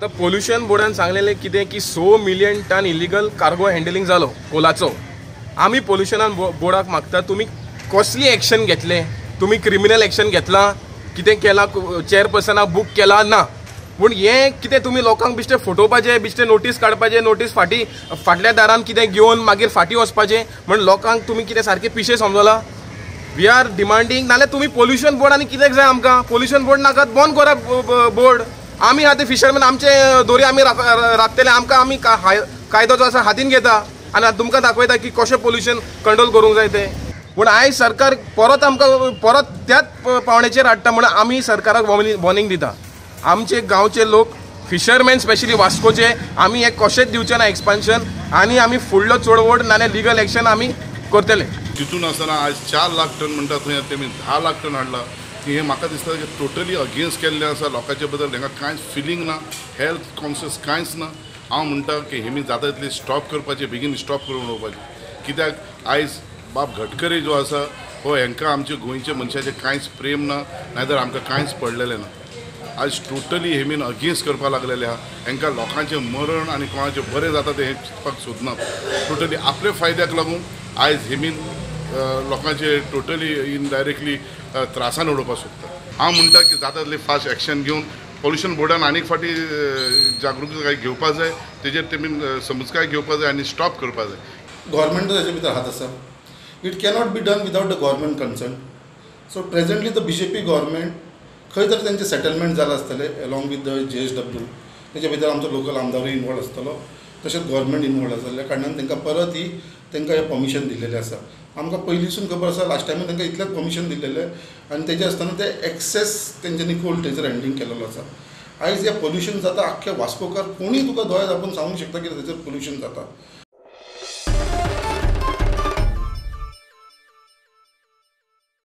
आता पोल्युशन बोर्डान सांगलेलें कितें की 100 million ton illegal cargo handling जालो कोलाचो. आमी पोल्युशनान बोर्डाक मागता तुमी कसली एक्शन घेतले, तुमी क्रिमिनल एक्शन घेतला, कितें केला, चेअरपर्सनाक बूक केला ना. पूण हें कितें तुमी लोकांक बिश्टें फटोवपाचें, बिश्टें नोटीस काडपाचें, नोटीस फाटल्या दारान कितें घेवन मागीर फाटीं वचपाचें म्हण लोकांक तुमी कितें सारकें पिशे समजला. वी आर डिमांडींग नाल्यार तुमी पोल्युशन बोर्ड आनी कित्याक जाय आमकां. पोल्युशन बोर्ड नाकात, बंद करा बोर्ड. आमी आतां फिशरमॅन आमचे दोरी आमी राखतले, आमी कायदो जो आसा हातीन घेता आनी तुमकां दाखयता की कशें पोल्युशन कंट्रोल करूंक जाय तें. पूण आयज सरकार परत आमकां परत त्याच पावण्याचेर हाडटा म्हणून आमी सरकाराक वॉर्निंग दिता. आमचे गांवचे लोक फिशरमॅन स्पेशली वास्कोचे आमी हे कशेंच दिवचे ना एक्सपान्शन आनी आमी फुडलो चोडवड नाल्यार लिगल एक्शन आमी करतले. तितून आसतना आज 4 लाख टन म्हणटा थंय तेमी 10 लाख टन हाडला की हे म्हाका दिसता की टोटली अगेन्स्ट केल्लें आसा. लोकांचे बद्दल तांकां कांयच फिलींग ना, हेल्थ कॉन्शियस कांयच ना. हांव म्हणटा की हेमी जाता तितले स्टॉप करपाचें, बेगीन स्टॉप करून उडोवपाचें. कित्याक आयज बाब गडकरी जो आसा हो हांकां आमच्या गोंयच्या मनशाचें कांयच प्रेम ना, नाजाल्यार आमकां कांयच पडलेलें ना. आज टोटली हेमीन अगेन्स्ट करपाक लागलेले आहा. हांकां लोकांचें मरण आनी कोणाचें बरें जाता तें चिंतपाक सोदना. टोटली आपल्या फायद्याक लागून आयज हेमीन लोकांचे टोटली इनडायरेक्टली त्रासान उडोवपाक सोदता. हांव म्हणटा की जाता तितले फास्ट एक्शन घेवन पोल्युशन बोर्डान आनीक फाटी जागृताय घेवपाक जाय, तेजेर तेमी समजकाय घेवपाक जाय आनी स्टॉप करपाक जाय. गव्हर्मेंट हेजे भितर हात आसा. It cannot be done without the government concern. So presently the BJP government खंय तरी तेंचे सेटलमेंट जालां आसतलें अलॉंग विथ द JSW. तेजे भितर आमचो लोकल आमदारूय इनवॉल्व आसतलो, तशेंच गव्हर्मेंट इनवॉल्व आसलेल्या कारणान तांकां परत तांकां हें पर्मिशन दिल्लेलें आसा. आमकां पयलींसून खबर आसा लास्ट टायमूय तांकां इतलेंच पर्मिशन दिल्लेलें आनी तेजे आसतना ते एक्सेस तेंच्यांनी कोल्ड थंयसर हँडलिंग केलेलो आसा. आयज हें पोल्युशन जाता आख्ख्या वास्कोकार कोणूय तुका दोळे धांपून सांगूंक शकता की थंयसर पोल्युशन जाता.